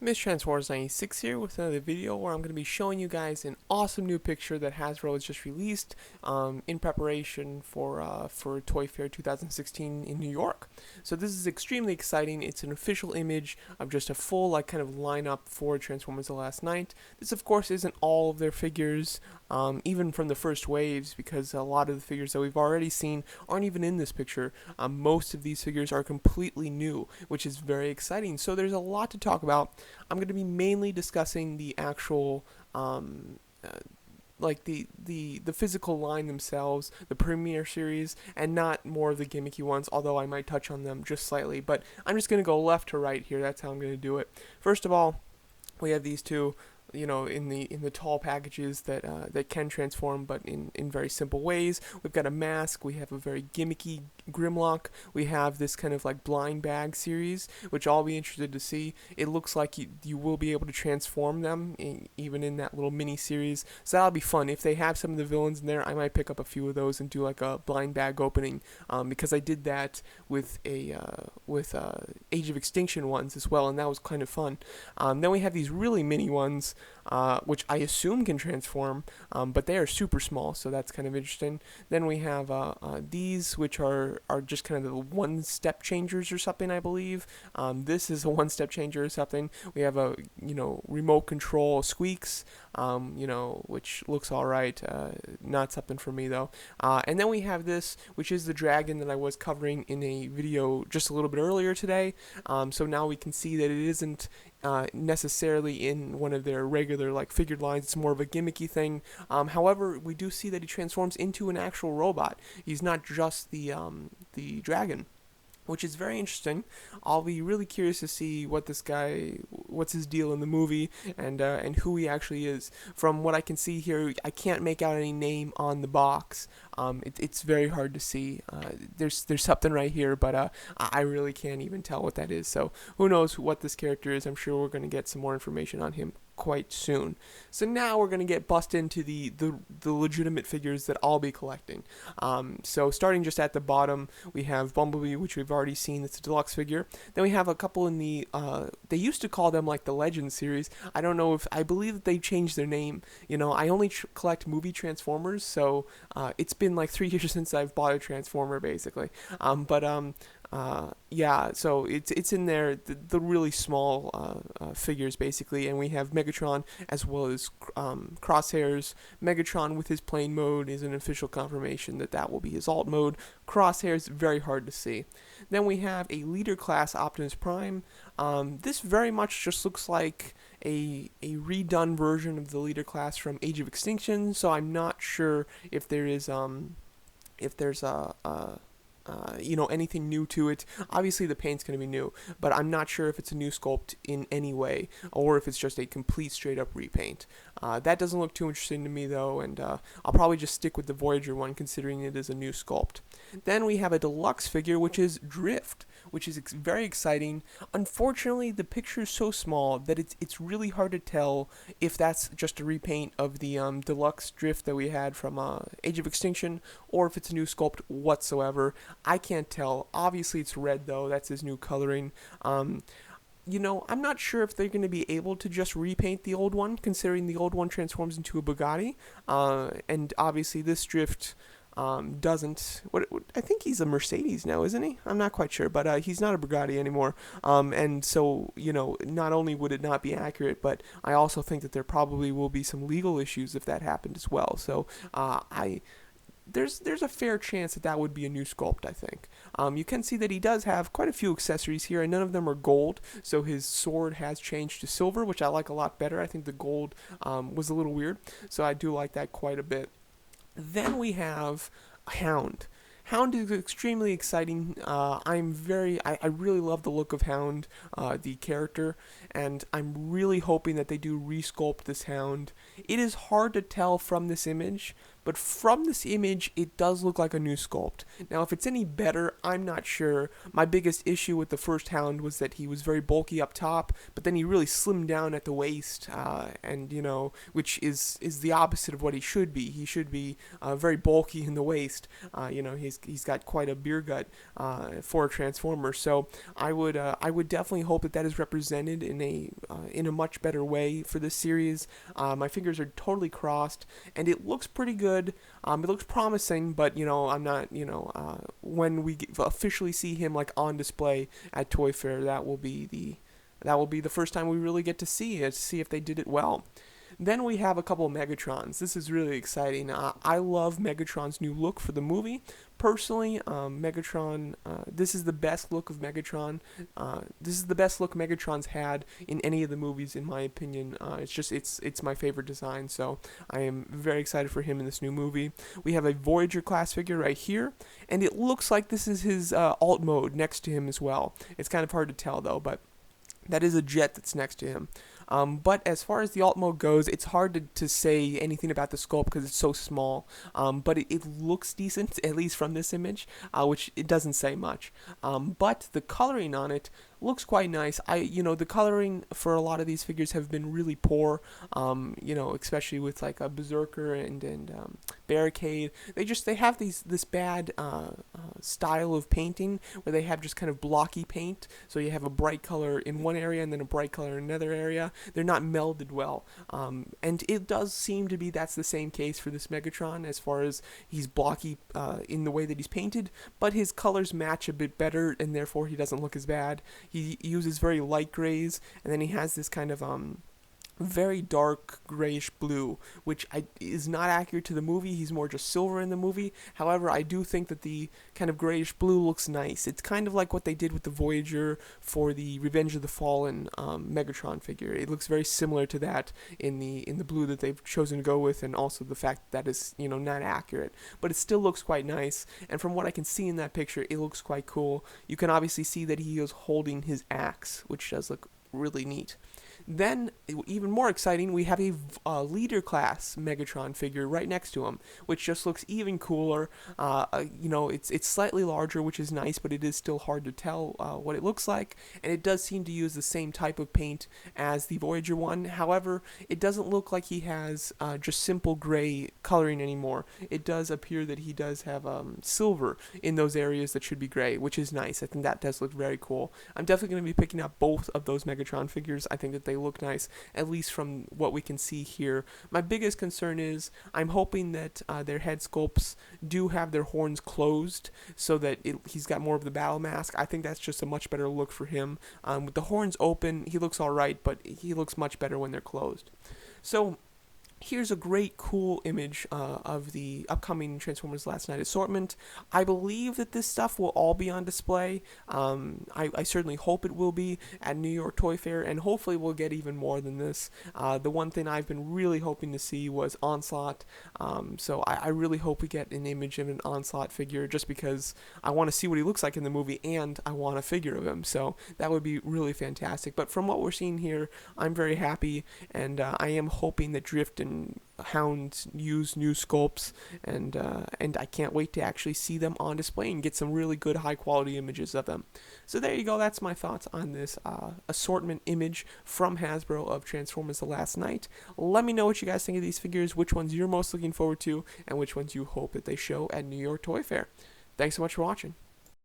MissTransformers96 here with another video where I'm going to be showing you guys an awesome new picture that Hasbro has just released in preparation for Toy Fair 2016 in New York. So this is extremely exciting. It's an official image of just a full kind of lineup for Transformers The Last Night. This of course isn't all of their figures, even from the first waves, because a lot of the figures that we've already seen aren't even in this picture. Most of these figures are completely new, which is very exciting. So there's a lot to talk about. I'm going to be mainly discussing the actual like the physical line themselves, the Premier series, and not more of the gimmicky ones, although I might touch on them just slightly. But I'm just going to go left to right here. That's how I'm going to do it. First of all, we have these two, in the tall packages that can transform, but in very simple ways. We've got a mask. We have a very gimmicky Grimlock. We have this kind of like blind bag series, which I'll be interested to see. It looks like you will be able to transform them even in that little mini series, so that'll be fun. If they have some of the villains in there, I might pick up a few of those and do like a blind bag opening, because I did that with Age of Extinction ones as well, and that was kind of fun. Then we have these really mini ones, which I assume can transform, but they are super small, so that's kind of interesting. Then we have these, which are just kind of the one-step changers or something, I believe. This is a one-step changer or something. We have a remote control Squeaks, which looks all right. Not something for me though. And then we have this, which is the dragon that I was covering in a video just a little bit earlier today. So now we can see that it isn't necessarily in one of their regular figured lines. It's more of a gimmicky thing. However, we do see that he transforms into an actual robot. He's not just the dragon, which is very interesting. I'll be really curious to see what's his deal in the movie, and who he actually is. From what I can see here, I can't make out any name on the box. It's very hard to see. There's something right here, but I really can't even tell what that is. So who knows what this character is? I'm sure we're going to get some more information on him quite soon. So now we're going to get bust into the legitimate figures that I'll be collecting. So starting just at the bottom, we have Bumblebee, which we've already seen. It's a deluxe figure. Then we have a couple in the, they used to call them like the Legends series. I believe that they changed their name. I only collect movie Transformers, so it's been like 3 years since I've bought a Transformer, basically. Yeah, so it's in there, the really small figures, basically, and we have Megatron as well as Crosshairs. Megatron with his plane mode is an official confirmation that will be his alt mode. Crosshairs, very hard to see. Then we have a leader class Optimus Prime. This very much just looks like a redone version of the leader class from Age of Extinction, so I'm not sure if there's anything new to it. Obviously the paint's going to be new, but I'm not sure if it's a new sculpt in any way, or if it's just a complete straight up repaint. That doesn't look too interesting to me though, and I'll probably just stick with the Voyager one, considering it is a new sculpt. Then we have a deluxe figure, which is Drift, which is very exciting. Unfortunately, the picture is so small that it's really hard to tell if that's just a repaint of the deluxe Drift that we had from Age of Extinction, or if it's a new sculpt whatsoever. I can't tell. Obviously, it's red though. That's his new coloring. I'm not sure if they're going to be able to just repaint the old one, considering the old one transforms into a Bugatti, and obviously this Drift doesn't. I think he's a Mercedes now, isn't he? I'm not quite sure, but he's not a Bugatti anymore. And so not only would it not be accurate, but I also think that there probably will be some legal issues if that happened as well. So there's a fair chance that would be a new sculpt, I think. You can see that he does have quite a few accessories here, and none of them are gold, so his sword has changed to silver, which I like a lot better. I think the gold was a little weird, so I do like that quite a bit. Then we have Hound. Hound is extremely exciting. I really love the look of Hound, the character, and I'm really hoping that they do resculpt this Hound. It is hard to tell from this image, but from this image, it does look like a new sculpt. Now, if it's any better, I'm not sure. My biggest issue with the first Hound was that he was very bulky up top, but then he really slimmed down at the waist, and which is the opposite of what he should be. He should be very bulky in the waist. He's got quite a beer gut for a Transformer. So I would definitely hope that is represented in a much better way for this series. My fingers are totally crossed, and it looks pretty good. It looks promising, but I'm not. When we officially see him like on display at Toy Fair, that will be the first time we really get to see it, to see if they did it well. Then we have a couple of Megatrons. This is really exciting. I love Megatron's new look for the movie. Personally, Megatron, this is the best look of Megatron. This is the best look Megatron's had in any of the movies, in my opinion. It's my favorite design, so I am very excited for him in this new movie. We have a Voyager class figure right here, and it looks like this is his alt mode next to him as well. It's kind of hard to tell though, but that is a jet that's next to him. But as far as the alt mode goes, it's hard to say anything about the sculpt because it's so small. But it looks decent, at least from this image, which it doesn't say much. But the coloring on it looks quite nice. The coloring for a lot of these figures have been really poor. Especially with like a Berserker and Barricade. They have this bad style of painting where they have just kind of blocky paint. So you have a bright color in one area and then a bright color in another area. They're not melded well. And it does seem to be that's the same case for this Megatron as far as he's blocky in the way that he's painted, but his colors match a bit better and therefore he doesn't look as bad. He uses very light grays, and then he has this kind of very dark grayish blue, which is not accurate to the movie. He's more just silver in the movie. However, I do think that the kind of grayish blue looks nice. It's kind of like what they did with the Voyager for the Revenge of the Fallen Megatron figure. It looks very similar to that in the blue that they've chosen to go with, and also the fact that is not accurate, but it still looks quite nice. And from what I can see in that picture, it looks quite cool. You can obviously see that he is holding his axe, which does look really neat. Then, even more exciting, we have a leader class Megatron figure right next to him, which just looks even cooler. It's slightly larger, which is nice, but it is still hard to tell what it looks like. And it does seem to use the same type of paint as the Voyager one. However, it doesn't look like he has just simple gray coloring anymore. It does appear that he does have silver in those areas that should be gray, which is nice. I think that does look very cool. I'm definitely going to be picking up both of those Megatron figures. I think that they look nice, at least from what we can see here. My biggest concern is I'm hoping that their head sculpts do have their horns closed so that he's got more of the battle mask. I think that's just a much better look for him. With the horns open, he looks alright, but he looks much better when they're closed. So here's a great, cool image of the upcoming Transformers Last Night assortment. I believe that this stuff will all be on display. I certainly hope it will be at New York Toy Fair, and hopefully we'll get even more than this. The one thing I've been really hoping to see was Onslaught, so I really hope we get an image of an Onslaught figure, just because I want to see what he looks like in the movie, and I want a figure of him, so that would be really fantastic. But from what we're seeing here, I'm very happy, and I am hoping that Drift and Hound use new sculpts, and I can't wait to actually see them on display and get some really good high quality images of them. So there you go, that's my thoughts on this assortment image from Hasbro of Transformers The Last Night. Let me know what you guys think of these figures, which ones you're most looking forward to, and which ones you hope that they show at New York Toy Fair. Thanks so much for watching.